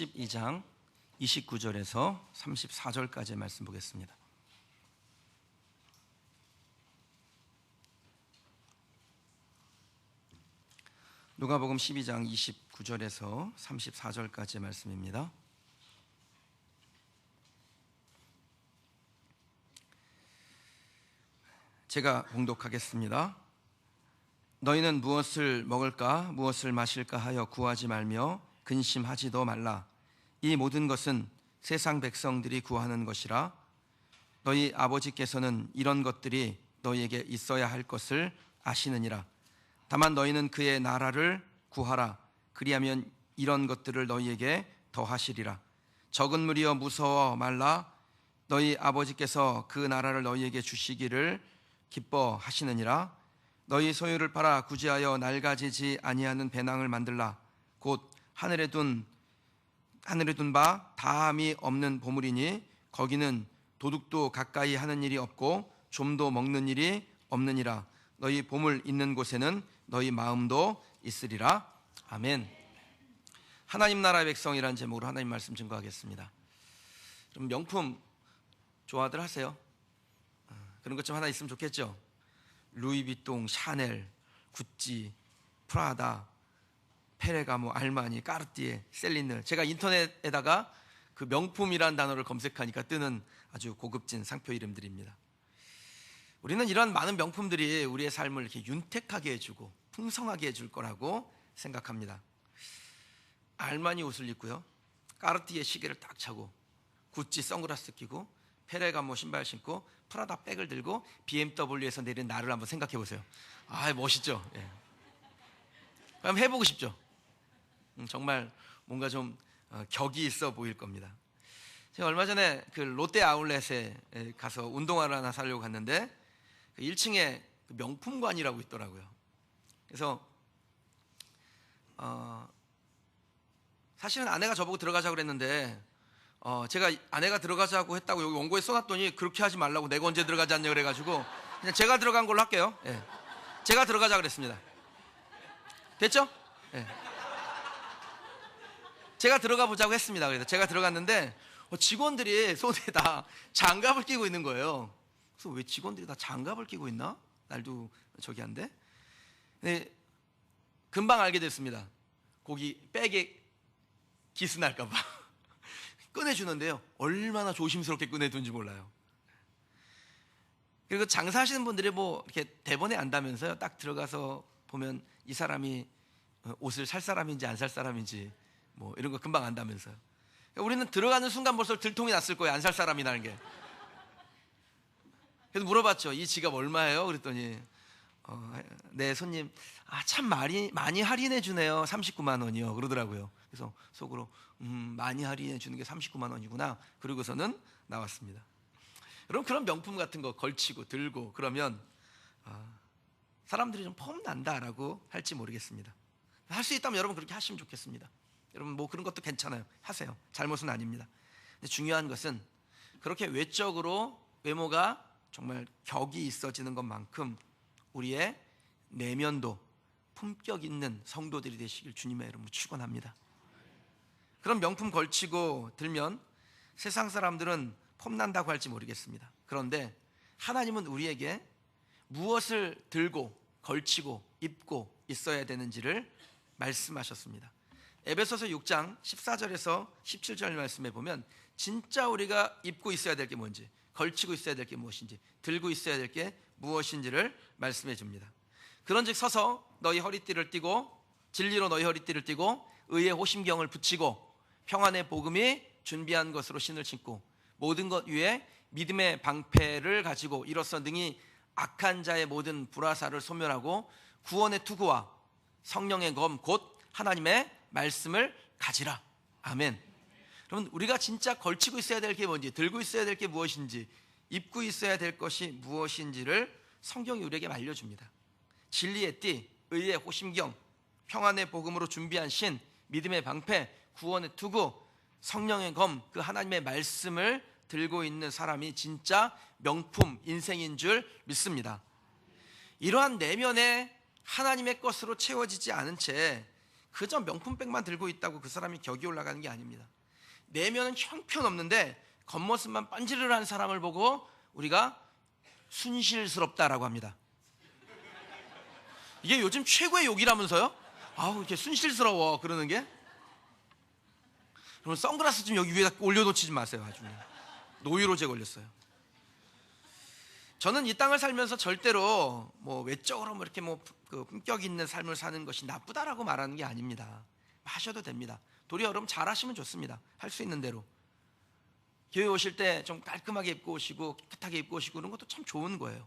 12장 29절에서 34절까지의 말씀 보겠습니다. 누가복음 12장 29절에서 34절까지의 말씀입니다. 제가 봉독하겠습니다. 너희는 무엇을 먹을까 무엇을 마실까 하여 구하지 말며 근심하지도 말라. 이 모든 것은 세상 백성들이 구하는 것이라. 너희 아버지께서는 이런 것들이 너희에게 있어야 할 것을 아시느니라. 다만 너희는 그의 나라를 구하라. 그리하면 이런 것들을 너희에게 더하시리라. 적은 무리여 무서워 말라. 너희 아버지께서 그 나라를 너희에게 주시기를 기뻐하시느니라. 너희 소유를 팔아 구제하여 낡아지지 아니하는 배낭을 만들라. 곧 하늘에 둔 바 다함이 없는 보물이니 거기는 도둑도 가까이 하는 일이 없고 좀도 먹는 일이 없느니라. 너희 보물 있는 곳에는 너희 마음도 있으리라. 아멘. 하나님 나라의 백성이라는 제목으로 하나님 말씀 증거하겠습니다. 그럼 명품 좋아들 하세요? 그런 것 좀 하나 있으면 좋겠죠? 루이비통, 샤넬, 구찌, 프라다, 페레가모, 알마니, 까르띠에, 셀리느. 제가 인터넷에다가 그 명품이라는 단어를 검색하니까 뜨는 아주 고급진 상표 이름들입니다. 우리는 이런 많은 명품들이 우리의 삶을 이렇게 윤택하게 해주고 풍성하게 해줄 거라고 생각합니다. 알마니 옷을 입고요, 까르띠에 시계를 딱 차고, 구찌 선글라스 끼고, 페레가모 신발 신고, 프라다 백을 들고 BMW에서 내린 나를 한번 생각해 보세요. 아, 멋있죠? 예. 그럼 해보고 싶죠? 정말 뭔가 좀 격이 있어 보일 겁니다. 제가 얼마 전에 그 롯데 아울렛에 가서 운동화를 하나 사려고 갔는데 1층에 명품관이라고 있더라고요. 그래서 사실은 아내가 저보고 들어가자고 그랬는데 제가 아내가 들어가자고 했다고 여기 원고에 써놨더니 그렇게 하지 말라고, 내가 언제 들어가지 않냐 그래가지고 그냥 제가 들어간 걸로 할게요. 예. 제가 들어가자 그랬습니다. 됐죠? 예. 제가 들어가 보자고 했습니다. 그래서 제가 들어갔는데 직원들이 손에다 장갑을 끼고 있는 거예요. 그래서 왜 직원들이 다 장갑을 끼고 있나? 날도 저기 한데. 네, 금방 알게 됐습니다. 거기 백에 기스 날까 봐 꺼내주는데요, 얼마나 조심스럽게 꺼내둔지 몰라요. 그리고 장사하시는 분들이 뭐 이렇게 대본에 안다면서요. 딱 들어가서 보면 이 사람이 옷을 살 사람인지 안 살 사람인지 뭐 이런 거 금방 안다면서요. 우리는 들어가는 순간 벌써 들통이 났을 거예요, 안 살 사람이라는 게. 그래서 물어봤죠. 이 지갑 얼마예요? 그랬더니 네 손님, 참 많이 할인해 주네요. 39만 원이요 그러더라고요. 그래서 속으로 많이 할인해 주는 게 39만 원이구나. 그러고서는 나왔습니다. 여러분, 그런 명품 같은 거 걸치고 들고 그러면 사람들이 좀 폼난다라고 할지 모르겠습니다. 할 수 있다면 여러분 그렇게 하시면 좋겠습니다. 여러분 뭐 그런 것도 괜찮아요. 하세요. 잘못은 아닙니다. 근데 중요한 것은 그렇게 외적으로 외모가 정말 격이 있어지는 것만큼 우리의 내면도 품격 있는 성도들이 되시길 주님의 이름으로 축원합니다. 그런 명품 걸치고 들면 세상 사람들은 폼난다고 할지 모르겠습니다. 그런데 하나님은 우리에게 무엇을 들고 걸치고 입고 있어야 되는지를 말씀하셨습니다. 에베소서 6장 14절에서 17절 말씀에 보면 진짜 우리가 입고 있어야 될 게 뭔지, 걸치고 있어야 될 게 무엇인지, 들고 있어야 될 게 무엇인지를 말씀해 줍니다. 그런즉 서서 너희 허리띠를 띠고, 진리로 너희 허리띠를 띠고, 의의 호심경을 붙이고, 평안의 복음이 준비한 것으로 신을 신고, 모든 것 위에 믿음의 방패를 가지고 이로써 능히 악한 자의 모든 불화살을 소멸하고 구원의 투구와 성령의 검 곧 하나님의 말씀을 가지라. 아멘. 여러분, 우리가 진짜 걸치고 있어야 될 게 뭔지, 들고 있어야 될 게 무엇인지, 입고 있어야 될 것이 무엇인지를 성경이 우리에게 알려줍니다. 진리의 띠, 의의 호심경, 평안의 복음으로 준비한 신, 믿음의 방패, 구원의 투구, 성령의 검, 그 하나님의 말씀을 들고 있는 사람이 진짜 명품 인생인 줄 믿습니다. 이러한 내면에 하나님의 것으로 채워지지 않은 채 그저 명품백만 들고 있다고 그 사람이 격이 올라가는 게 아닙니다. 내면은 형편없는데 겉모습만 빤지르르한 사람을 보고 우리가 순실스럽다라고 합니다. 이게 요즘 최고의 욕이라면서요? 아우, 이렇게 순실스러워 그러는 게. 그럼 선글라스 좀 여기 위에다 올려놓지 마세요. 아주 노이로제 걸렸어요. 저는 이 땅을 살면서 절대로 뭐 외적으로 뭐 이렇게 그 품격 있는 삶을 사는 것이 나쁘다라고 말하는 게 아닙니다. 하셔도 됩니다. 도리어 여러분 잘하시면 좋습니다. 할 수 있는 대로. 교회 오실 때 좀 깔끔하게 입고 오시고 깨끗하게 입고 오시고 그런 것도 참 좋은 거예요.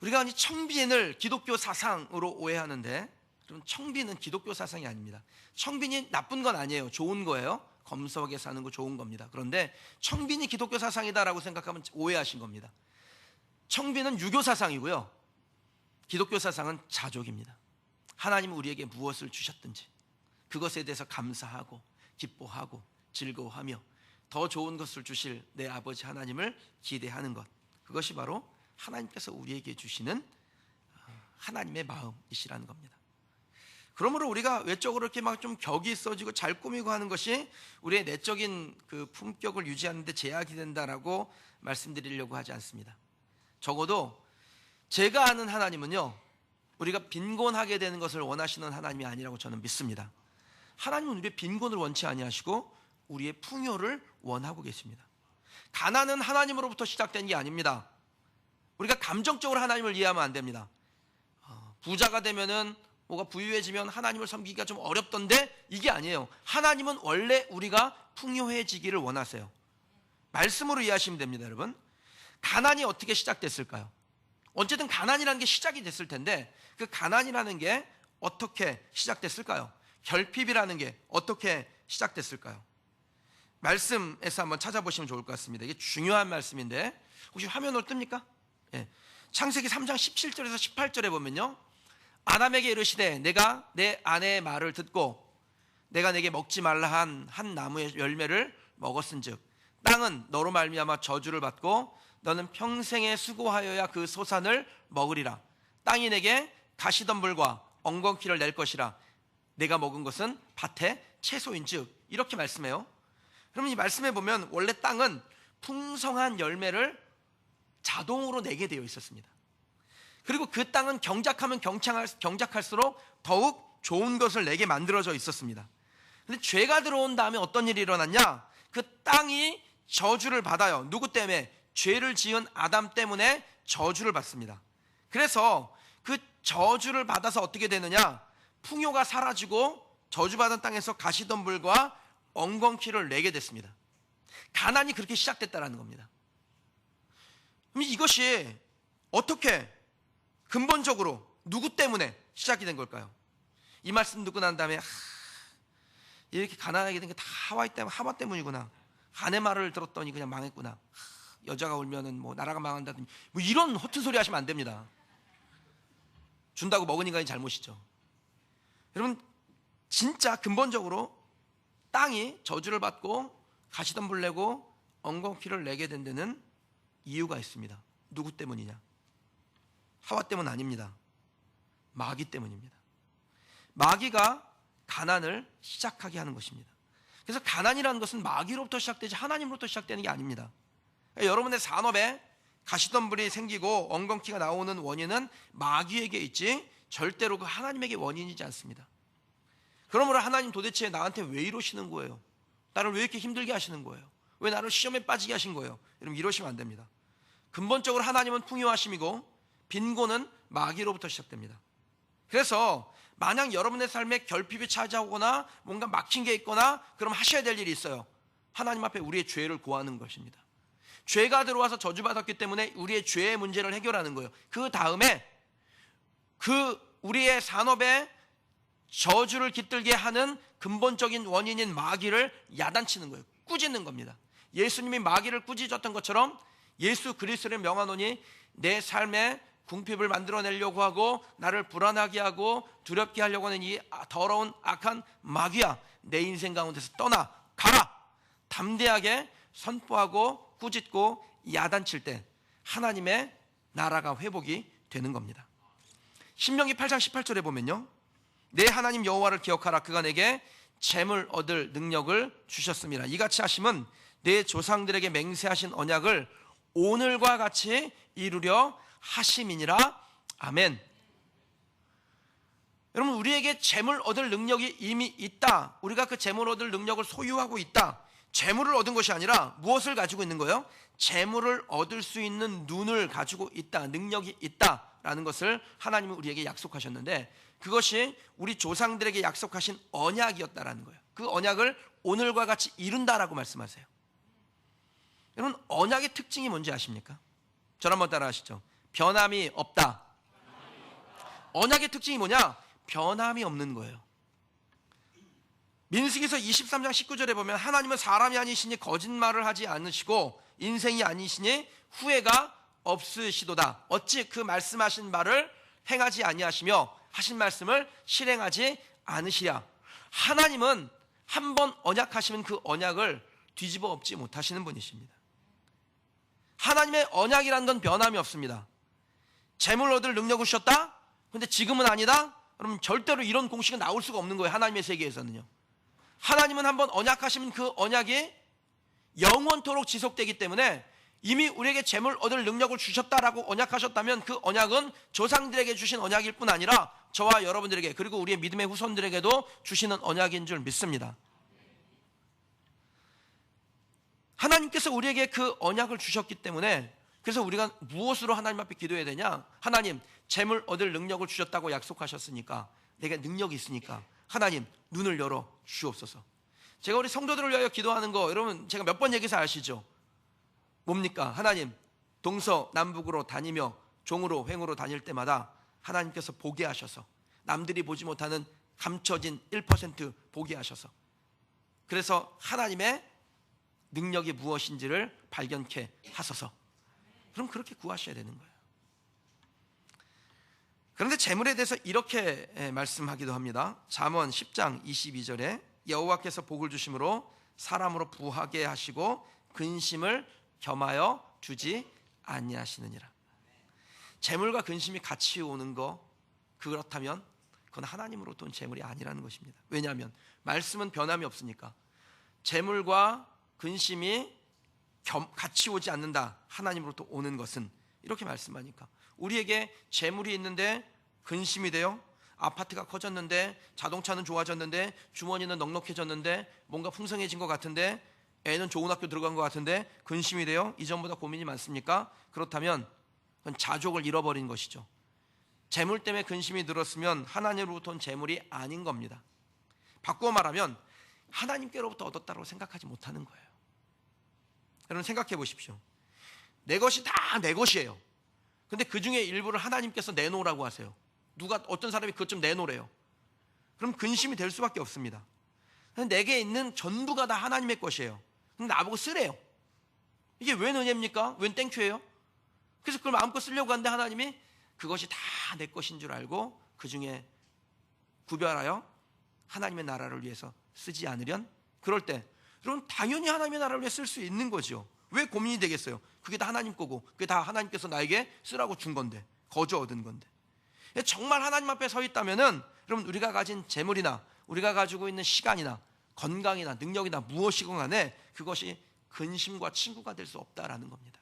우리가 아니 청빈을 기독교 사상으로 오해하는데, 그럼 청빈은 기독교 사상이 아닙니다. 청빈이 나쁜 건 아니에요. 좋은 거예요. 검소하게 사는 거 좋은 겁니다. 그런데 청빈이 기독교 사상이다라고 생각하면 오해하신 겁니다. 청빈은 유교 사상이고요, 기독교 사상은 자족입니다. 하나님은 우리에게 무엇을 주셨든지 그것에 대해서 감사하고 기뻐하고 즐거워하며 더 좋은 것을 주실 내 아버지 하나님을 기대하는 것, 그것이 바로 하나님께서 우리에게 주시는 하나님의 마음이시라는 겁니다. 그러므로 우리가 외적으로 이렇게 막 좀 격이 있어지고 잘 꾸미고 하는 것이 우리의 내적인 그 품격을 유지하는 데 제약이 된다라고 말씀드리려고 하지 않습니다. 적어도 제가 아는 하나님은요, 우리가 빈곤하게 되는 것을 원하시는 하나님이 아니라고 저는 믿습니다. 하나님은 우리의 빈곤을 원치 아니하시고 우리의 풍요를 원하고 계십니다. 가난은 하나님으로부터 시작된 게 아닙니다. 우리가 감정적으로 하나님을 이해하면 안 됩니다. 부자가 되면은 뭐가 부유해지면 하나님을 섬기기가 좀 어렵던데, 이게 아니에요. 하나님은 원래 우리가 풍요해지기를 원하세요. 말씀으로 이해하시면 됩니다. 여러분, 가난이 어떻게 시작됐을까요? 어쨌든 가난이라는 게 시작이 됐을 텐데, 그 가난이라는 게 어떻게 시작됐을까요? 결핍이라는 게 어떻게 시작됐을까요? 말씀에서 한번 찾아보시면 좋을 것 같습니다. 이게 중요한 말씀인데, 혹시 화면으로 뜹니까? 예. 창세기 3장 17절에서 18절에 보면요, 아담에게 이르시되 내가 내 아내의 말을 듣고 내가 내게 먹지 말라 한 나무의 열매를 먹었은즉 땅은 너로 말미암아 저주를 받고 너는 평생에 수고하여야 그 소산을 먹으리라. 땅이 내게 가시덤불과 엉겅퀴를 낼 것이라. 내가 먹은 것은 밭의 채소인즉. 이렇게 말씀해요. 그러면 이 말씀에 보면 원래 땅은 풍성한 열매를 자동으로 내게 되어 있었습니다. 그리고 그 땅은 경작하면 경작할수록 더욱 좋은 것을 내게 만들어져 있었습니다. 그런데 죄가 들어온 다음에 어떤 일이 일어났냐? 그 땅이 저주를 받아요. 누구 때문에? 죄를 지은 아담 때문에 저주를 받습니다. 그래서 그 저주를 받아서 어떻게 되느냐? 풍요가 사라지고 저주받은 땅에서 가시덤불과 엉겅퀴를 내게 됐습니다. 가난이 그렇게 시작됐다는 겁니다. 그럼 이것이 어떻게 근본적으로 누구 때문에 시작이 된 걸까요? 이 말씀 듣고 난 다음에 이렇게 가난하게 된 게 다 하와 때문이구나. 아내 말을 들었더니 그냥 망했구나. 여자가 울면은 뭐 나라가 망한다든지 뭐 이런 허튼 소리 하시면 안 됩니다. 준다고 먹은 인간이 잘못이죠. 여러분, 진짜 근본적으로 땅이 저주를 받고 가시덤불 내고 엉겅퀴를 내게 된 데는 이유가 있습니다. 누구 때문이냐? 하와 때문 아닙니다. 마귀 때문입니다. 마귀가 가난을 시작하게 하는 것입니다. 그래서 가난이라는 것은 마귀로부터 시작되지 하나님으로부터 시작되는 게 아닙니다. 여러분의 산업에 가시덤불이 생기고 엉겅퀴가 나오는 원인은 마귀에게 있지 절대로 그 하나님에게 원인이지 않습니다. 그러므로 하나님 도대체 나한테 왜 이러시는 거예요? 나를 왜 이렇게 힘들게 하시는 거예요? 왜 나를 시험에 빠지게 하신 거예요? 여러분, 이러시면 안 됩니다. 근본적으로 하나님은 풍요하심이고 빈곤은 마귀로부터 시작됩니다. 그래서 만약 여러분의 삶에 결핍이 찾아오거나 뭔가 막힌 게 있거나 그럼 하셔야 될 일이 있어요. 하나님 앞에 우리의 죄를 고하는 것입니다. 죄가 들어와서 저주받았기 때문에 우리의 죄의 문제를 해결하는 거예요. 그 다음에 그 우리의 산업에 저주를 깃들게 하는 근본적인 원인인 마귀를 야단치는 거예요. 꾸짖는 겁니다. 예수님이 마귀를 꾸짖었던 것처럼 예수 그리스도를 명하노니 내 삶에 궁핍을 만들어내려고 하고 나를 불안하게 하고 두렵게 하려고 하는 이 더러운 악한 마귀야, 내 인생 가운데서 떠나 가라. 담대하게 선포하고 꾸짖고 야단칠 때 하나님의 나라가 회복이 되는 겁니다. 신명기 8장 18절에 보면요, 내 하나님 여호와를 기억하라. 그가 내게 재물 얻을 능력을 주셨습니다. 이같이 하심은 내 조상들에게 맹세하신 언약을 오늘과 같이 이루려 하심이니라. 아멘. 여러분, 우리에게 재물 얻을 능력이 이미 있다. 우리가 그 재물 얻을 능력을 소유하고 있다. 재물을 얻은 것이 아니라 무엇을 가지고 있는 거예요? 재물을 얻을 수 있는 눈을 가지고 있다, 능력이 있다라는 것을 하나님은 우리에게 약속하셨는데, 그것이 우리 조상들에게 약속하신 언약이었다라는 거예요. 그 언약을 오늘과 같이 이룬다라고 말씀하세요. 여러분, 언약의 특징이 뭔지 아십니까? 저를 한번 따라 하시죠. 변함이 없다. 언약의 특징이 뭐냐? 변함이 없는 거예요. 민수기서 23장 19절에 보면 하나님은 사람이 아니시니 거짓말을 하지 않으시고 인생이 아니시니 후회가 없으시도다. 어찌 그 말씀하신 말을 행하지 아니하시며 하신 말씀을 실행하지 않으시랴. 하나님은 한번 언약하시면 그 언약을 뒤집어 엎지 못하시는 분이십니다. 하나님의 언약이라는 건 변함이 없습니다. 재물 얻을 능력을 주셨다? 근데 지금은 아니다? 그럼 절대로 이런 공식은 나올 수가 없는 거예요. 하나님의 세계에서는요. 하나님은 한번 언약하시면 그 언약이 영원토록 지속되기 때문에 이미 우리에게 재물 얻을 능력을 주셨다라고 언약하셨다면 그 언약은 조상들에게 주신 언약일 뿐 아니라 저와 여러분들에게, 그리고 우리의 믿음의 후손들에게도 주시는 언약인 줄 믿습니다. 하나님께서 우리에게 그 언약을 주셨기 때문에, 그래서 우리가 무엇으로 하나님 앞에 기도해야 되냐? 하나님, 재물 얻을 능력을 주셨다고 약속하셨으니까, 내가 능력이 있으니까 하나님 눈을 열어 주옵소서. 제가 우리 성도들을 위하여 기도하는 거 여러분 제가 몇 번 얘기해서 아시죠? 뭡니까? 하나님, 동서남북으로 다니며 종으로 횡으로 다닐 때마다 하나님께서 보게 하셔서, 남들이 보지 못하는 감춰진 1% 보게 하셔서, 그래서 하나님의 능력이 무엇인지를 발견케 하소서. 그럼 그렇게 구하셔야 되는 거예요. 그런데 재물에 대해서 이렇게 말씀하기도 합니다. 잠언 10장 22절에 여호와께서 복을 주심으로 사람으로 부하게 하시고 근심을 겸하여 주지 아니하시느니라. 재물과 근심이 같이 오는 거, 그렇다면 그건 하나님으로부터 온 재물이 아니라는 것입니다. 왜냐하면 말씀은 변함이 없으니까. 재물과 근심이 같이 오지 않는다. 하나님으로부터 오는 것은, 이렇게 말씀하니까 우리에게 재물이 있는데 근심이 돼요. 아파트가 커졌는데, 자동차는 좋아졌는데, 주머니는 넉넉해졌는데, 뭔가 풍성해진 것 같은데, 애는 좋은 학교 들어간 것 같은데 근심이 돼요. 이전보다 고민이 많습니까? 그렇다면 그건 자족을 잃어버린 것이죠. 재물 때문에 근심이 들었으면 하나님으로부터 온 재물이 아닌 겁니다. 바꾸어 말하면 하나님께로부터 얻었다고 생각하지 못하는 거예요. 여러분 생각해 보십시오. 내 것이 다 내 것이에요. 근데 그 중에 일부를 하나님께서 내놓으라고 하세요. 어떤 사람이 그것 좀 내놓으래요. 그럼 근심이 될 수밖에 없습니다. 내게 있는 전부가 다 하나님의 것이에요. 근데 나보고 쓰래요. 이게 웬 은혜입니까? 웬 땡큐예요? 그래서 그걸 마음껏 쓰려고 하는데 하나님이 그것이 다 내 것인 줄 알고 그 중에 구별하여 하나님의 나라를 위해서 쓰지 않으련, 그럴 때 여러분 당연히 하나님의 나라를 위해 쓸 수 있는 거죠. 왜 고민이 되겠어요? 그게 다 하나님 거고 그게 다 하나님께서 나에게 쓰라고 준 건데, 거저 얻은 건데. 정말 하나님 앞에 서 있다면은 여러분 우리가 가진 재물이나 우리가 가지고 있는 시간이나 건강이나 능력이나 무엇이건 간에 그것이 근심과 친구가 될 수 없다라는 겁니다.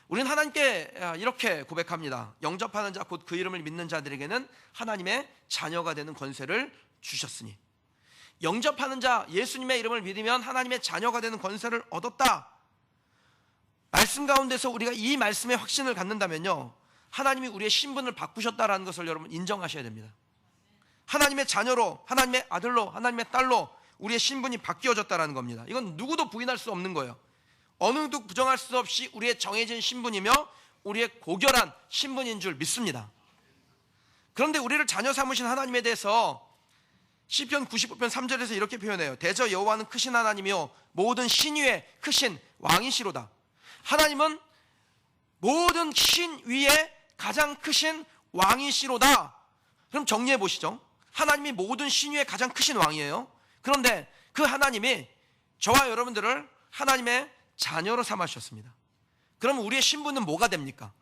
우리는 하나님께 이렇게 고백합니다. 영접하는 자 곧 그 이름을 믿는 자들에게는 하나님의 자녀가 되는 권세를 주셨으니. 영접하는 자, 예수님의 이름을 믿으면 하나님의 자녀가 되는 권세를 얻었다. 말씀 가운데서 우리가 이 말씀에 확신을 갖는다면요, 하나님이 우리의 신분을 바꾸셨다라는 것을 여러분 인정하셔야 됩니다. 하나님의 자녀로, 하나님의 아들로, 하나님의 딸로 우리의 신분이 바뀌어졌다는 겁니다. 이건 누구도 부인할 수 없는 거예요. 어느 누구도 부정할 수 없이 우리의 정해진 신분이며 우리의 고결한 신분인 줄 믿습니다. 그런데 우리를 자녀 삼으신 하나님에 대해서 시편 99편 3절에서 이렇게 표현해요. 대저 여호와는 크신 하나님이요 모든 신 위에 크신 왕이시로다. 하나님은 모든 신 위에 가장 크신 왕이시로다. 그럼 정리해 보시죠. 하나님이 모든 신 위에 가장 크신 왕이에요. 그런데 그 하나님이 저와 여러분들을 하나님의 자녀로 삼으셨습니다. 그럼 우리의 신분은 뭐가 됩니까?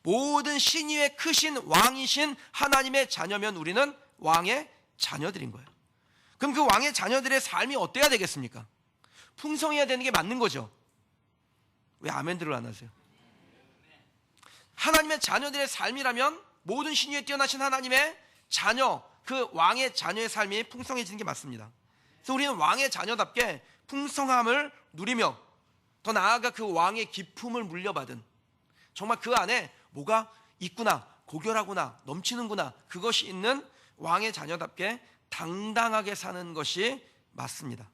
모든 신위의 크신 왕이신 하나님의 자녀면 우리는 왕의 자녀들인 거예요. 그럼 그 왕의 자녀들의 삶이 어때야 되겠습니까? 풍성해야 되는 게 맞는 거죠. 왜 아멘들을 안 하세요? 하나님의 자녀들의 삶이라면 모든 신위에 뛰어나신 하나님의 자녀, 그 왕의 자녀의 삶이 풍성해지는 게 맞습니다. 그래서 우리는 왕의 자녀답게 풍성함을 누리며 더 나아가 그 왕의 기품을 물려받은, 정말 그 안에 뭐가 있구나, 고결하구나, 넘치는구나, 그것이 있는 왕의 자녀답게 당당하게 사는 것이 맞습니다.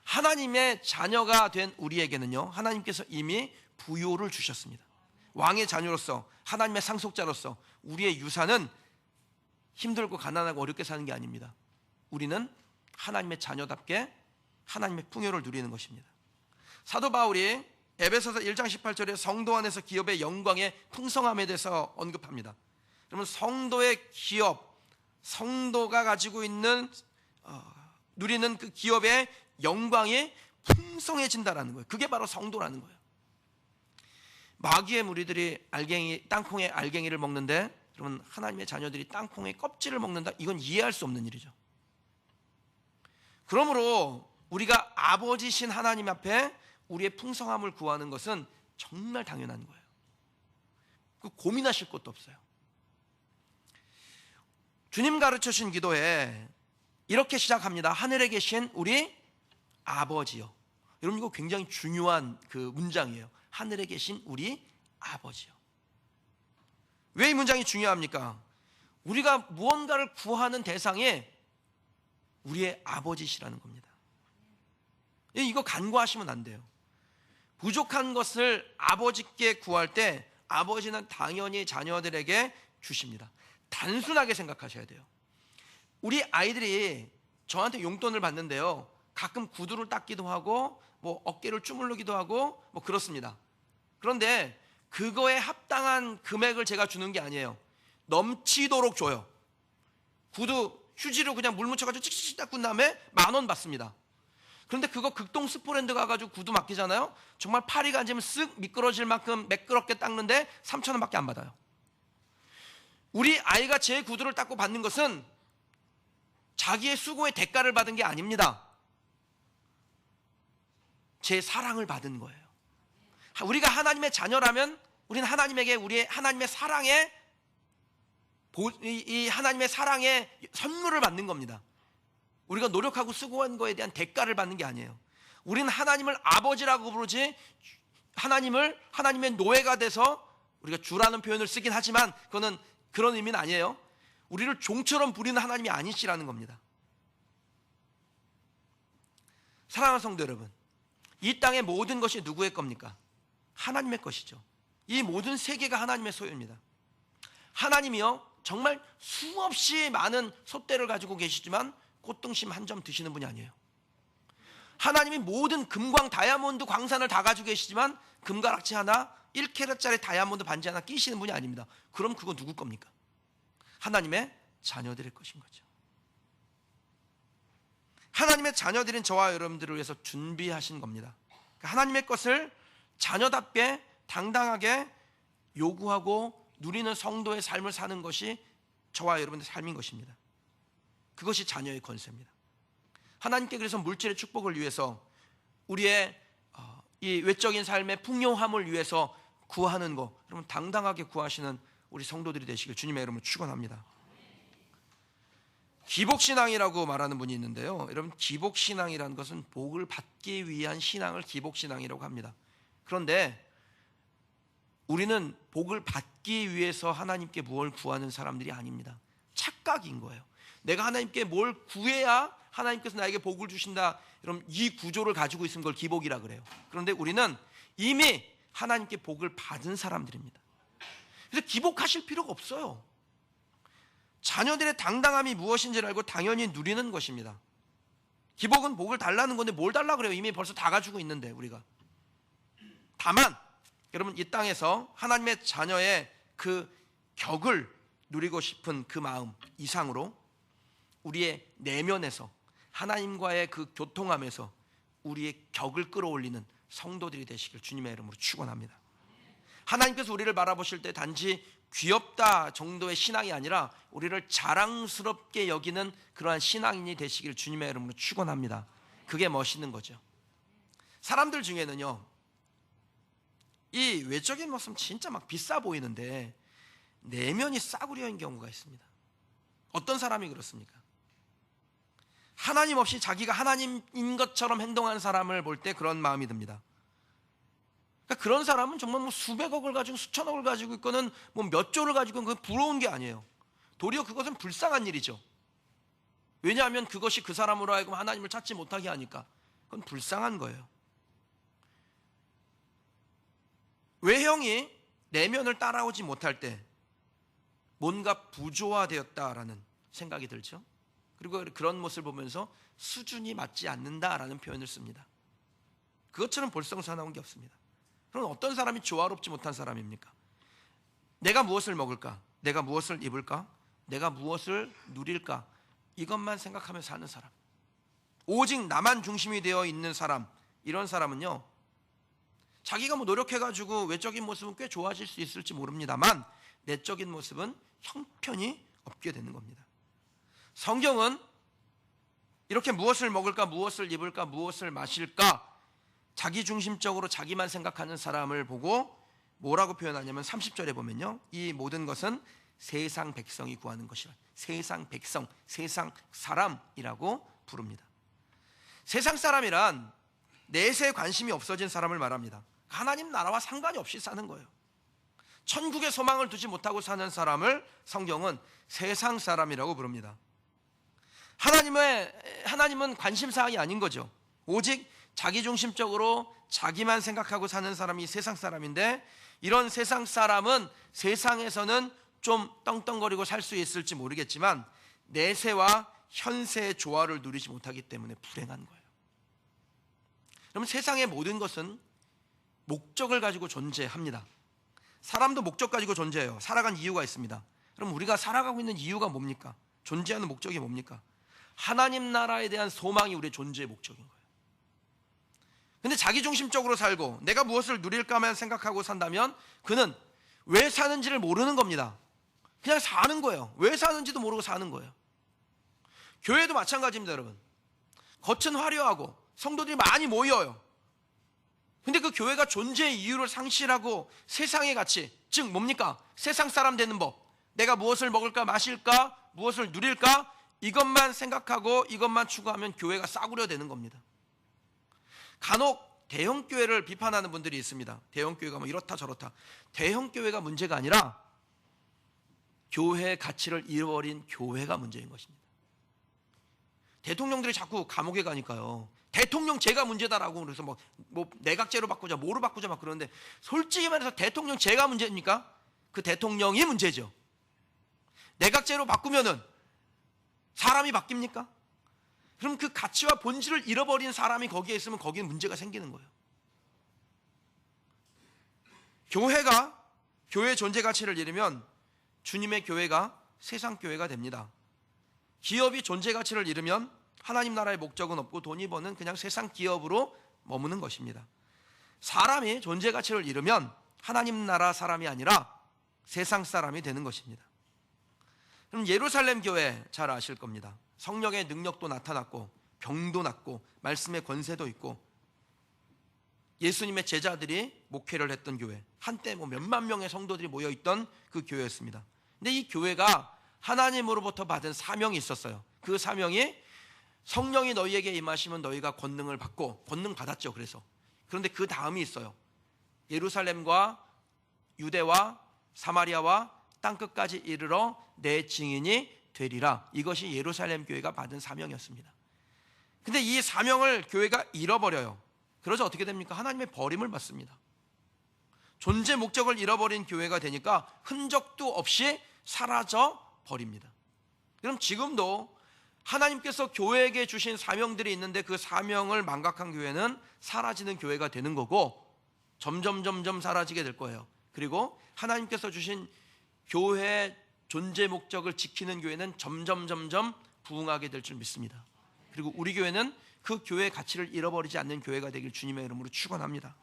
하나님의 자녀가 된 우리에게는요, 하나님께서 이미 부요를 주셨습니다. 왕의 자녀로서, 하나님의 상속자로서 우리의 유산은 힘들고 가난하고 어렵게 사는 게 아닙니다. 우리는 하나님의 자녀답게 하나님의 풍요를 누리는 것입니다. 사도 바울이 에베소서 1장 18절에 성도 안에서 기업의 영광의 풍성함에 대해서 언급합니다. 그러면 성도의 기업, 성도가 가지고 있는 누리는 그 기업의 영광이 풍성해진다라는 거예요. 그게 바로 성도라는 거예요. 마귀의 무리들이 땅콩의 알갱이를 먹는데, 그러면 하나님의 자녀들이 땅콩의 껍질을 먹는다? 이건 이해할 수 없는 일이죠. 그러므로 우리가 아버지신 하나님 앞에 우리의 풍성함을 구하는 것은 정말 당연한 거예요. 고민하실 것도 없어요. 주님 가르쳐 주신 기도에 이렇게 시작합니다. 하늘에 계신 우리 아버지요. 여러분, 이거 굉장히 중요한 그 문장이에요. 하늘에 계신 우리 아버지요. 왜 이 문장이 중요합니까? 우리가 무언가를 구하는 대상에 우리의 아버지시라는 겁니다. 이거 간과하시면 안 돼요. 부족한 것을 아버지께 구할 때 아버지는 당연히 자녀들에게 주십니다. 단순하게 생각하셔야 돼요. 우리 아이들이 저한테 용돈을 받는데요, 가끔 구두를 닦기도 하고 뭐 어깨를 주물르기도 하고 뭐 그렇습니다. 그런데 그거에 합당한 금액을 제가 주는 게 아니에요. 넘치도록 줘요. 구두 휴지로 그냥 물 묻혀가지고 칙칙 닦은 다음에 10,000원 받습니다. 그런데 그거 극동 스포랜드 가가지고 구두 맡기잖아요. 정말 파리가 앉으면 쓱 미끄러질 만큼 매끄럽게 닦는데 3,000원밖에 안 받아요. 우리 아이가 제 구두를 닦고 받는 것은 자기의 수고의 대가를 받은 게 아닙니다. 제 사랑을 받은 거예요. 우리가 하나님의 자녀라면 우리는 하나님에게 우리의 하나님의 사랑의 이 하나님의 사랑의 선물을 받는 겁니다. 우리가 노력하고 수고한 거에 대한 대가를 받는 게 아니에요. 우리는 하나님을 아버지라고 부르지 하나님의 노예가 돼서, 우리가 주라는 표현을 쓰긴 하지만 그거는 그런 의미는 아니에요. 우리를 종처럼 부리는 하나님이 아니시라는 겁니다. 사랑하는 성도 여러분, 이 땅의 모든 것이 누구의 겁니까? 하나님의 것이죠. 이 모든 세계가 하나님의 소유입니다. 하나님이요, 정말 수없이 많은 솥대를 가지고 계시지만 꽃등심 한 점 드시는 분이 아니에요. 하나님이 모든 금광 다이아몬드 광산을 다 가지고 계시지만 금가락지 하나, 1캐럿짜리 다이아몬드 반지 하나 끼시는 분이 아닙니다. 그럼 그거 누구 겁니까? 하나님의 자녀들의 것인 거죠. 하나님의 자녀들인 저와 여러분들을 위해서 준비하신 겁니다. 하나님의 것을 자녀답게 당당하게 요구하고 누리는 성도의 삶을 사는 것이 저와 여러분의 삶인 것입니다. 그것이 자녀의 권세입니다. 하나님께 그래서 물질의 축복을 위해서, 우리의 이 외적인 삶의 풍요함을 위해서 구하는 거, 여러분 당당하게 구하시는 우리 성도들이 되시길 주님의 이름으로 축원합니다. 기복신앙이라고 말하는 분이 있는데요, 여러분 기복신앙이라는 것은 복을 받기 위한 신앙을 기복신앙이라고 합니다. 그런데 우리는 복을 받기 위해서 하나님께 무엇을 구하는 사람들이 아닙니다. 착각인 거예요. 내가 하나님께 뭘 구해야 하나님께서 나에게 복을 주신다, 여러분 이 구조를 가지고 있는 걸 기복이라 그래요. 그런데 우리는 이미 하나님께 복을 받은 사람들입니다. 그래서 기복하실 필요가 없어요. 자녀들의 당당함이 무엇인지를 알고 당연히 누리는 것입니다. 기복은 복을 달라는 건데 뭘 달라 그래요? 이미 벌써 다 가지고 있는데 우리가. 다만 여러분, 이 땅에서 하나님의 자녀의 그 격을 누리고 싶은 그 마음 이상으로 우리의 내면에서 하나님과의 그 교통함에서 우리의 격을 끌어올리는 성도들이 되시길 주님의 이름으로 축원합니다. 하나님께서 우리를 바라보실 때 단지 귀엽다 정도의 신앙이 아니라 우리를 자랑스럽게 여기는 그러한 신앙인이 되시기를 주님의 이름으로 축원합니다. 그게 멋있는 거죠. 사람들 중에는요, 이 외적인 모습은 진짜 막 비싸 보이는데 내면이 싸구려인 경우가 있습니다. 어떤 사람이 그렇습니까? 하나님 없이 자기가 하나님인 것처럼 행동하는 사람을 볼 때 그런 마음이 듭니다. 그러니까 그런 사람은 정말 뭐 수백억을 가지고 수천억을 가지고 있거는 뭐 몇 조를 가지고 있는 건 부러운 게 아니에요. 도리어 그것은 불쌍한 일이죠. 왜냐하면 그것이 그 사람으로 하여금 하나님을 찾지 못하게 하니까 그건 불쌍한 거예요. 외형이 내면을 따라오지 못할 때 뭔가 부조화되었다라는 생각이 들죠. 그리고 그런 모습을 보면서 수준이 맞지 않는다라는 표현을 씁니다. 그것처럼 볼썽사나운 게 없습니다. 그럼 어떤 사람이 조화롭지 못한 사람입니까? 내가 무엇을 먹을까? 내가 무엇을 입을까? 내가 무엇을 누릴까? 이것만 생각하며 사는 사람, 오직 나만 중심이 되어 있는 사람, 이런 사람은요, 자기가 뭐 노력해가지고 외적인 모습은 꽤 좋아질 수 있을지 모릅니다만 내적인 모습은 형편이 없게 되는 겁니다. 성경은 이렇게 무엇을 먹을까, 무엇을 입을까, 무엇을 마실까 자기중심적으로 자기만 생각하는 사람을 보고 뭐라고 표현하냐면 30절에 보면요, 이 모든 것은 세상 백성이 구하는 것이라, 세상 백성, 세상 사람이라고 부릅니다. 세상 사람이란 내세에 관심이 없어진 사람을 말합니다. 하나님 나라와 상관이 없이 사는 거예요. 천국의 소망을 두지 못하고 사는 사람을 성경은 세상 사람이라고 부릅니다. 하나님은 관심사항이 아닌 거죠. 오직 자기중심적으로 자기만 생각하고 사는 사람이 세상 사람인데, 이런 세상 사람은 세상에서는 좀 떵떵거리고 살 수 있을지 모르겠지만 내세와 현세의 조화를 누리지 못하기 때문에 불행한 거예요. 그러면 세상의 모든 것은 목적을 가지고 존재합니다. 사람도 목적 가지고 존재해요. 살아간 이유가 있습니다. 그럼 우리가 살아가고 있는 이유가 뭡니까? 존재하는 목적이 뭡니까? 하나님 나라에 대한 소망이 우리의 존재의 목적인 거예요. 근데 자기중심적으로 살고 내가 무엇을 누릴까만 생각하고 산다면 그는 왜 사는지를 모르는 겁니다. 그냥 사는 거예요. 왜 사는지도 모르고 사는 거예요. 교회도 마찬가지입니다, 여러분. 겉은 화려하고 성도들이 많이 모여요. 근데 그 교회가 존재의 이유를 상실하고 세상의 가치, 즉 뭡니까? 세상 사람 되는 법, 내가 무엇을 먹을까 마실까 무엇을 누릴까 이것만 생각하고 이것만 추구하면 교회가 싸구려 되는 겁니다. 간혹 대형교회를 비판하는 분들이 있습니다. 대형교회가 뭐 이렇다 저렇다. 대형교회가 문제가 아니라 교회의 가치를 잃어버린 교회가 문제인 것입니다. 대통령들이 자꾸 감옥에 가니까요, 대통령제가 문제다라고 그래서 뭐 내각제로 바꾸자 뭐로 바꾸자 막 그러는데, 솔직히 말해서 대통령제가 문제입니까? 그 대통령이 문제죠. 내각제로 바꾸면은 사람이 바뀝니까? 그럼 그 가치와 본질을 잃어버린 사람이 거기에 있으면 거기에 문제가 생기는 거예요. 교회가 교회의 존재 가치를 잃으면 주님의 교회가 세상 교회가 됩니다. 기업이 존재 가치를 잃으면 하나님 나라의 목적은 없고 돈이 버는 그냥 세상 기업으로 머무는 것입니다. 사람이 존재 가치를 잃으면 하나님 나라 사람이 아니라 세상 사람이 되는 것입니다. 그럼 예루살렘 교회 잘 아실 겁니다. 성령의 능력도 나타났고 병도 낫고 말씀의 권세도 있고 예수님의 제자들이 목회를 했던 교회, 한때 뭐 몇만 명의 성도들이 모여있던 그 교회였습니다. 근데 이 교회가 하나님으로부터 받은 사명이 있었어요. 그 사명이 성령이 너희에게 임하시면 너희가 권능을 받고, 권능 받았죠. 그런데 그 다음이 있어요. 예루살렘과 유대와 사마리아와 땅끝까지 이르러 내 증인이 되리라. 이것이 예루살렘 교회가 받은 사명이었습니다. 근데 이 사명을 교회가 잃어버려요. 그러자 어떻게 됩니까? 하나님의 버림을 받습니다. 존재 목적을 잃어버린 교회가 되니까 흔적도 없이 사라져 버립니다. 그럼 지금도 하나님께서 교회에게 주신 사명들이 있는데 그 사명을 망각한 교회는 사라지는 교회가 되는 거고, 점점 사라지게 될 거예요. 그리고 하나님께서 주신 교회의 존재 목적을 지키는 교회는 점점 부흥하게 될 줄 믿습니다. 그리고 우리 교회는 그 교회의 가치를 잃어버리지 않는 교회가 되길 주님의 이름으로 축원합니다.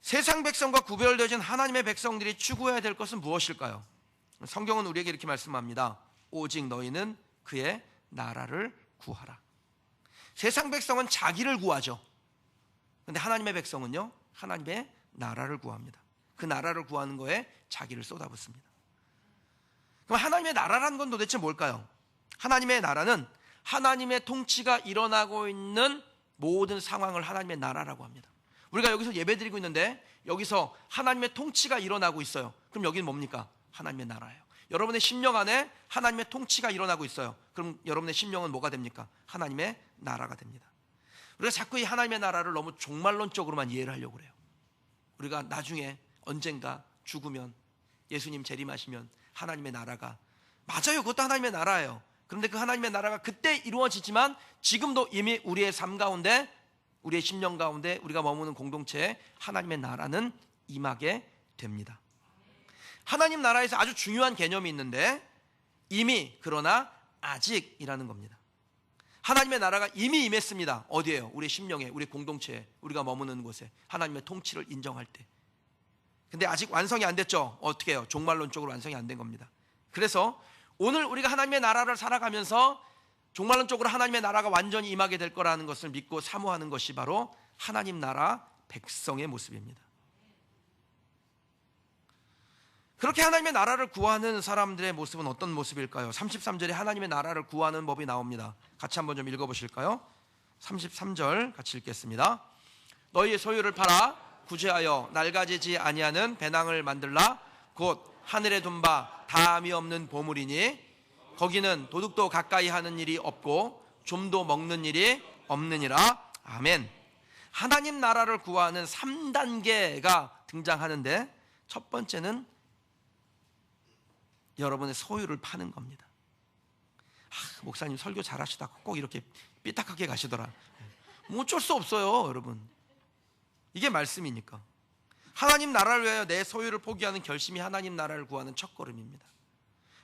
세상 백성과 구별되어진 하나님의 백성들이 추구해야 될 것은 무엇일까요? 성경은 우리에게 이렇게 말씀합니다. 오직 너희는 그의 나라를 구하라. 세상 백성은 자기를 구하죠. 그런데 하나님의 백성은요, 하나님의 나라를 구합니다. 그 나라를 구하는 거에 자기를 쏟아붓습니다. 그럼 하나님의 나라라는 건 도대체 뭘까요? 하나님의 나라는 하나님의 통치가 일어나고 있는 모든 상황을 하나님의 나라라고 합니다. 우리가 여기서 예배드리고 있는데 여기서 하나님의 통치가 일어나고 있어요. 그럼 여기는 뭡니까? 하나님의 나라예요. 여러분의 심령 안에 하나님의 통치가 일어나고 있어요. 그럼 여러분의 심령은 뭐가 됩니까? 하나님의 나라가 됩니다. 우리가 자꾸 이 하나님의 나라를 너무 종말론적으로만 이해를 하려고 그래요. 우리가 나중에 언젠가 죽으면, 예수님 재림하시면 하나님의 나라가, 맞아요, 그것도 하나님의 나라예요. 그런데 그 하나님의 나라가 그때 이루어지지만 지금도 이미 우리의 삶 가운데, 우리의 심령 가운데, 우리가 머무는 공동체에 하나님의 나라는 임하게 됩니다. 하나님 나라에서 아주 중요한 개념이 있는데, 이미 그러나 아직이라는 겁니다. 하나님의 나라가 이미 임했습니다. 어디에요? 우리 심령에, 우리 공동체에, 우리가 머무는 곳에 하나님의 통치를 인정할 때. 근데 아직 완성이 안 됐죠. 어떻게 해요? 종말론적으로 완성이 안 된 겁니다. 그래서 오늘 우리가 하나님의 나라를 살아가면서 종말론적으로 하나님의 나라가 완전히 임하게 될 거라는 것을 믿고 사모하는 것이 바로 하나님 나라 백성의 모습입니다. 그렇게 하나님의 나라를 구하는 사람들의 모습은 어떤 모습일까요? 33절에 하나님의 나라를 구하는 법이 나옵니다. 같이 한번 좀 읽어보실까요? 33절 같이 읽겠습니다. 너희의 소유를 팔아 구제하여 낡아지지 아니하는 배낭을 만들라. 곧 하늘에 둔 바 다함이 없는 보물이니 거기는 도둑도 가까이 하는 일이 없고 좀도 먹는 일이 없느니라. 아멘. 하나님 나라를 구하는 3단계가 등장하는데, 첫 번째는 여러분의 소유를 파는 겁니다. 목사님 설교 잘하시다가 꼭 이렇게 삐딱하게 가시더라. 뭐 어쩔 수 없어요, 여러분. 이게 말씀이니까. 하나님 나라를 위하여 내 소유를 포기하는 결심이 하나님 나라를 구하는 첫걸음입니다.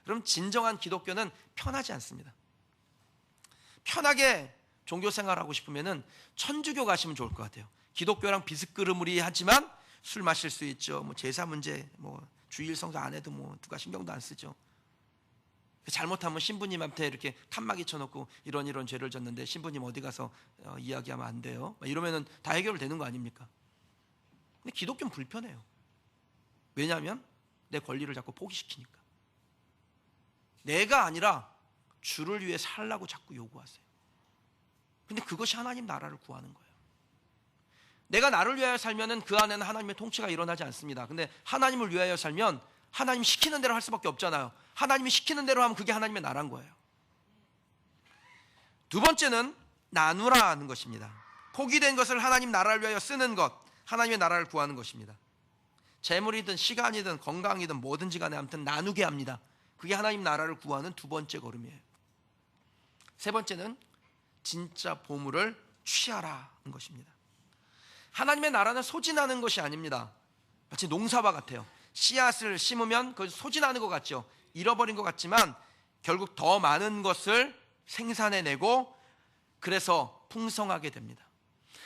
그럼 진정한 기독교는 편하지 않습니다. 편하게 종교 생활하고 싶으면 천주교 가시면 좋을 것 같아요. 기독교랑 비스끄러무리하지만 술 마실 수 있죠. 뭐 제사 문제, 뭐 주일 성수 안 해도 뭐 누가 신경도 안 쓰죠. 잘못하면 신부님한테 이렇게 칸막이 쳐놓고 이런 죄를 졌는데 신부님 어디 가서 이야기하면 안 돼요. 이러면은 다 해결되는 거 아닙니까? 근데 기독교는 불편해요. 왜냐하면 내 권리를 자꾸 포기시키니까. 내가 아니라 주를 위해 살라고 자꾸 요구하세요. 근데 그것이 하나님 나라를 구하는 거예요. 내가 나를 위하여 살면은 그 안에는 하나님의 통치가 일어나지 않습니다. 근데 하나님을 위하여 살면 하나님 시키는 대로 할 수밖에 없잖아요. 하나님이 시키는 대로 하면 그게 하나님의 나라인 거예요. 두 번째는 나누라는 것입니다. 포기된 것을 하나님 나라를 위하여 쓰는 것, 하나님의 나라를 구하는 것입니다. 재물이든 시간이든 건강이든 뭐든지 간에 아무튼 나누게 합니다. 그게 하나님 나라를 구하는 두 번째 걸음이에요. 세 번째는 진짜 보물을 취하라는 것입니다. 하나님의 나라는 소진하는 것이 아닙니다. 마치 농사와 같아요. 씨앗을 심으면 그 소진하는 것 같죠. 잃어버린 것 같지만 결국 더 많은 것을 생산해내고 그래서 풍성하게 됩니다.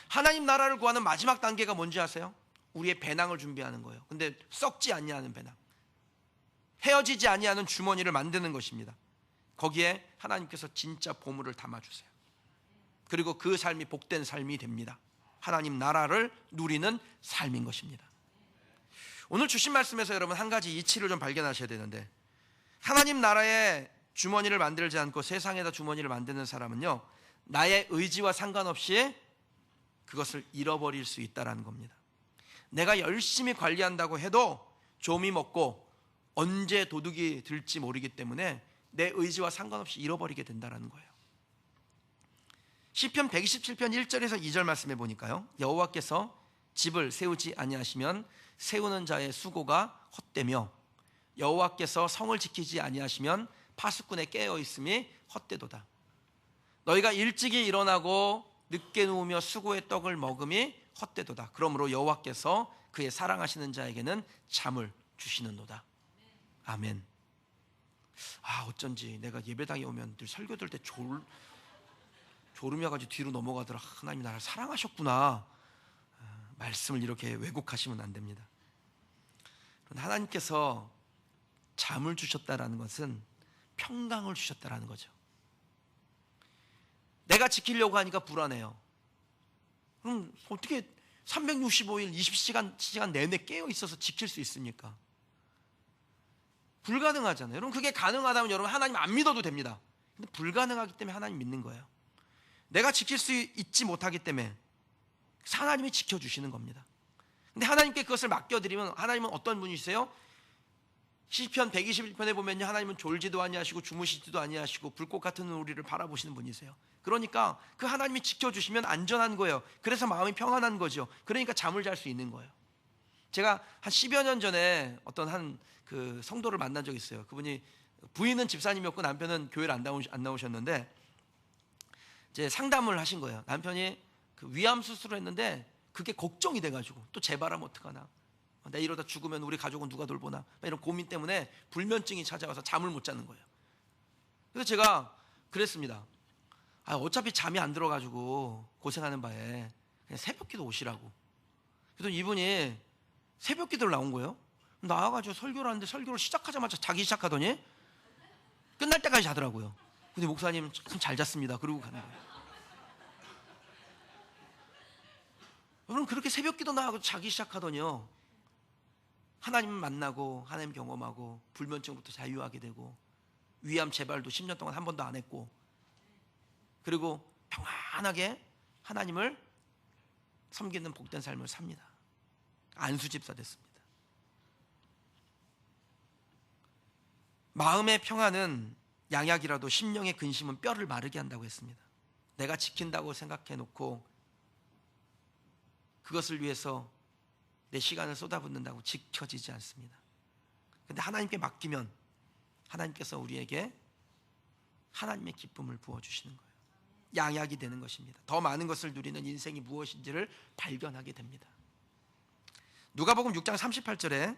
하나님 나라를 구하는 마지막 단계가 뭔지 아세요? 우리의 배낭을 준비하는 거예요. 근데 썩지 아니하는 배낭, 헤어지지 아니하는 주머니를 만드는 것입니다. 거기에 하나님께서 진짜 보물을 담아주세요. 그리고 그 삶이 복된 삶이 됩니다. 하나님 나라를 누리는 삶인 것입니다. 오늘 주신 말씀에서 여러분 한 가지 이치를 좀 발견하셔야 되는데, 하나님 나라의 주머니를 만들지 않고 세상에다 주머니를 만드는 사람은요, 나의 의지와 상관없이 그것을 잃어버릴 수 있다는 겁니다. 내가 열심히 관리한다고 해도 좀이 먹고 언제 도둑이 들지 모르기 때문에 내 의지와 상관없이 잃어버리게 된다는 거예요. 시편 127편 1절에서 2절 말씀해 보니까요, 여호와께서 집을 세우지 아니하시면 세우는 자의 수고가 헛되며 여호와께서 성을 지키지 아니하시면 파수꾼의 깨어 있음이 헛되도다. 너희가 일찍이 일어나고 늦게 누우며 수고의 떡을 먹음이 헛되도다. 그러므로 여호와께서 그의 사랑하시는 자에게는 잠을 주시는도다. 아멘. 어쩐지 내가 예배당에 오면 늘 설교 들을 때 졸음해가지고 뒤로 넘어가더라. 하나님이 나를 사랑하셨구나. 말씀을 이렇게 왜곡하시면 안 됩니다. 하나님께서 잠을 주셨다라는 것은 평강을 주셨다라는 거죠. 내가 지키려고 하니까 불안해요. 그럼 어떻게 365일 20시간 내내 깨어 있어서 지킬 수 있습니까? 불가능하잖아요. 여러분, 그게 가능하다면 여러분 하나님 안 믿어도 됩니다. 근데 불가능하기 때문에 하나님 믿는 거예요. 내가 지킬 수 있지 못하기 때문에 하나님이 지켜주시는 겁니다. 근데 하나님께 그것을 맡겨드리면 하나님은 어떤 분이세요? 시편 121편에 보면요, 하나님은 졸지도 아니하시고 주무시지도 아니하시고 불꽃 같은 우리를 바라보시는 분이세요. 그러니까 그 하나님이 지켜주시면 안전한 거예요. 그래서 마음이 평안한 거죠. 그러니까 잠을 잘 수 있는 거예요. 제가 한 10여 년 전에 어떤 한 그 성도를 만난 적이 있어요. 그분이 부인은 집사님이었고 남편은 교회를 안 나오셨는데 이제 상담을 하신 거예요. 남편이 그 위암 수술을 했는데 그게 걱정이 돼가지고 또 재발하면 어떡하나, 내 이러다 죽으면 우리 가족은 누가 돌보나, 이런 고민 때문에 불면증이 찾아와서 잠을 못 자는 거예요. 그래서 제가 그랬습니다. 어차피 잠이 안 들어가지고 고생하는 바에 그냥 새벽기도 오시라고. 그래서 이분이 새벽기도를 나온 거예요. 나와가지고 설교를 하는데 설교를 시작하자마자 자기 시작하더니 끝날 때까지 자더라고요. 근데 목사님 참 잘 잤습니다. 그러고 가는 거예요. 여러분, 그렇게 새벽기도 나가고 자기 시작하더니요, 하나님 만나고 하나님 경험하고 불면증부터 자유하게 되고 위암 재발도 10년 동안 한 번도 안 했고, 그리고 평안하게 하나님을 섬기는 복된 삶을 삽니다. 안수집사 됐습니다. 마음의 평안은 양약이라도 심령의 근심은 뼈를 마르게 한다고 했습니다. 내가 지킨다고 생각해 놓고 그것을 위해서 내 시간을 쏟아붓는다고 지켜지지 않습니다. 그런데 하나님께 맡기면 하나님께서 우리에게 하나님의 기쁨을 부어주시는 거예요. 양약이 되는 것입니다. 더 많은 것을 누리는 인생이 무엇인지를 발견하게 됩니다. 누가복음 6장 38절에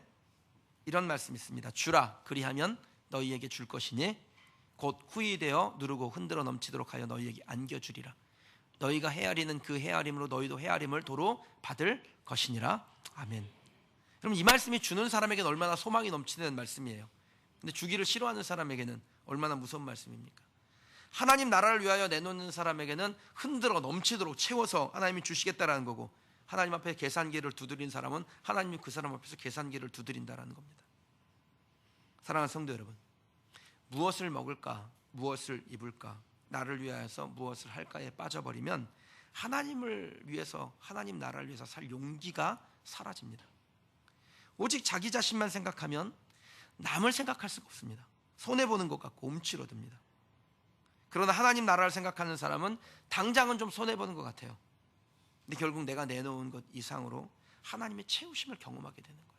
이런 말씀이 있습니다. 주라, 그리하면 너희에게 줄 것이니 곧 후히 되어 누르고 흔들어 넘치도록 하여 너희에게 안겨주리라. 너희가 헤아리는 그 헤아림으로 너희도 헤아림을 도로 받을 것이니라. 아멘. 그럼 이 말씀이 주는 사람에게는 얼마나 소망이 넘치는 말씀이에요. 근데 주기를 싫어하는 사람에게는 얼마나 무서운 말씀입니까? 하나님 나라를 위하여 내놓는 사람에게는 흔들어 넘치도록 채워서 하나님이 주시겠다라는 거고, 하나님 앞에 계산기를 두드린 사람은 하나님이 그 사람 앞에서 계산기를 두드린다라는 겁니다. 사랑하는 성도 여러분, 무엇을 먹을까, 무엇을 입을까, 나를 위하여서 무엇을 할까에 빠져버리면 하나님을 위해서, 하나님 나라를 위해서 살 용기가 사라집니다. 오직 자기 자신만 생각하면 남을 생각할 수가 없습니다. 손해보는 것 같고 움츠러듭니다. 그러나 하나님 나라를 생각하는 사람은 당장은 좀 손해보는 것 같아요. 근데 결국 내가 내놓은 것 이상으로 하나님의 채우심을 경험하게 되는 거예요.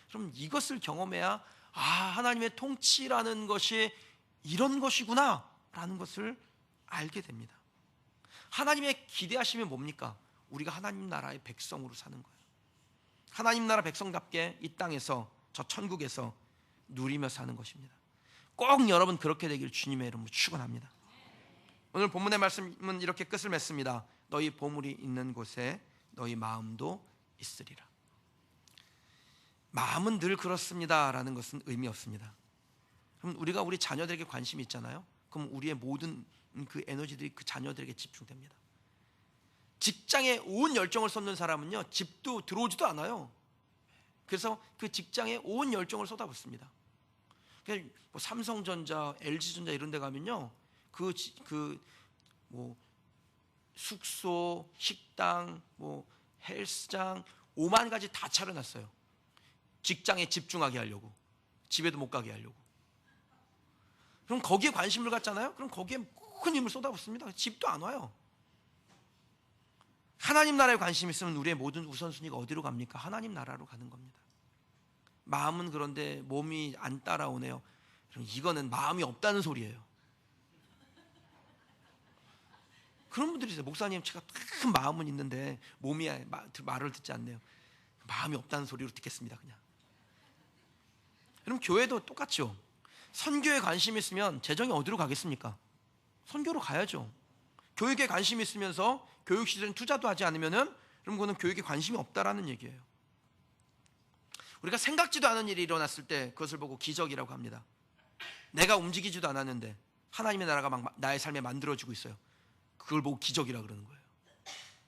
그럼 이것을 경험해야 하나님의 통치라는 것이 이런 것이구나 라는 것을 알게 됩니다. 하나님의 기대하심이 뭡니까? 우리가 하나님 나라의 백성으로 사는 거예요. 하나님 나라 백성답게 이 땅에서, 저 천국에서 누리며 사는 것입니다. 꼭 여러분 그렇게 되기를 주님의 이름으로 축원합니다. 오늘 본문의 말씀은 이렇게 끝을 맺습니다. 너희 보물이 있는 곳에 너희 마음도 있으리라. 마음은 늘 그렇습니다 라는 것은 의미 없습니다. 그럼 우리가 우리 자녀들에게 관심이 있잖아요. 그럼 우리의 모든 그 에너지들이 그 자녀들에게 집중됩니다. 직장에 온 열정을 쏟는 사람은요, 집도 들어오지도 않아요. 그래서 그 직장에 온 열정을 쏟아붓습니다. 뭐 삼성전자, LG전자 이런 데 가면요, 뭐 숙소, 식당, 뭐 헬스장 5만 가지 다 차려놨어요. 직장에 집중하게 하려고, 집에도 못 가게 하려고. 그럼 거기에 관심을 갖잖아요. 그럼 거기에 큰 힘을 쏟아붓습니다. 집도 안 와요. 하나님 나라에 관심이 있으면 우리의 모든 우선순위가 어디로 갑니까? 하나님 나라로 가는 겁니다. 마음은 그런데 몸이 안 따라오네요. 그럼 이거는 마음이 없다는 소리예요. 그런 분들이 있어요. 목사님, 제가 큰 마음은 있는데 몸이 말을 듣지 않네요. 마음이 없다는 소리로 듣겠습니다. 그냥. 그럼 교회도 똑같죠. 선교에 관심이 있으면 재정이 어디로 가겠습니까? 선교로 가야죠. 교육에 관심이 있으면서 교육 시설에 투자도 하지 않으면 여러분, 그거는 교육에 관심이 없다라는 얘기예요. 우리가 생각지도 않은 일이 일어났을 때 그것을 보고 기적이라고 합니다. 내가 움직이지도 않았는데 하나님의 나라가 막 나의 삶에 만들어지고 있어요. 그걸 보고 기적이라고 그러는 거예요.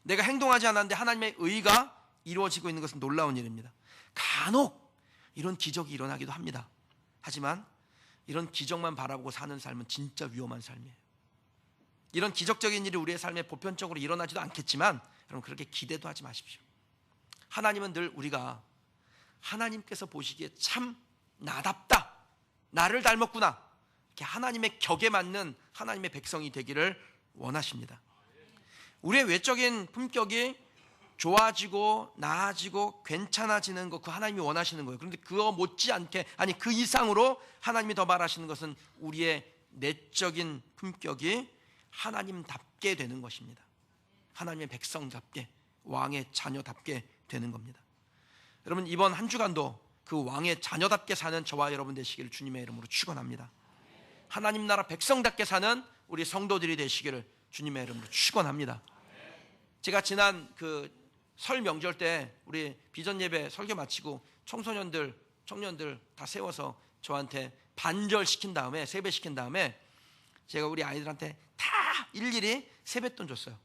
내가 행동하지 않았는데 하나님의 의가 이루어지고 있는 것은 놀라운 일입니다. 간혹 이런 기적이 일어나기도 합니다. 하지만 이런 기적만 바라보고 사는 삶은 진짜 위험한 삶이에요. 이런 기적적인 일이 우리의 삶에 보편적으로 일어나지도 않겠지만 여러분, 그렇게 기대도 하지 마십시오. 하나님은 늘 우리가 하나님께서 보시기에 참 나답다, 나를 닮았구나, 이렇게 하나님의 격에 맞는 하나님의 백성이 되기를 원하십니다. 우리의 외적인 품격이 좋아지고 나아지고 괜찮아지는 것, 그 하나님이 원하시는 거예요. 그런데 그거 못지않게, 아니 그 이상으로 하나님이 더 바라시는 것은 우리의 내적인 품격이 하나님답게 되는 것입니다. 하나님의 백성답게, 왕의 자녀답게 되는 겁니다. 여러분, 이번 한 주간도 그 왕의 자녀답게 사는 저와 여러분 되시기를 주님의 이름으로 축원합니다. 하나님 나라 백성답게 사는 우리 성도들이 되시기를 주님의 이름으로 축원합니다. 제가 지난 그 설 명절 때 우리 비전 예배 설교 마치고 청소년들, 청년들 다 세워서 저한테 반절 시킨 다음에, 세배 시킨 다음에 제가 우리 아이들한테 다 일일이 세뱃돈 줬어요.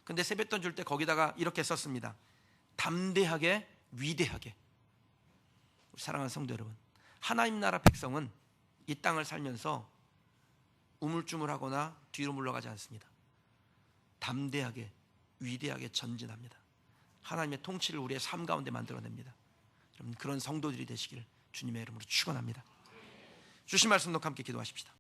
근데 세뱃돈 줄 때 거기다가 이렇게 썼습니다. 담대하게, 위대하게. 우리 사랑하는 성도 여러분, 하나님 나라 백성은 이 땅을 살면서 우물쭈물하거나 뒤로 물러가지 않습니다. 담대하게, 위대하게 전진합니다. 하나님의 통치를 우리의 삶 가운데 만들어냅니다. 여러분, 그런 성도들이 되시기를 주님의 이름으로 축원합니다. 주신 말씀 놓고 함께 기도하십시다.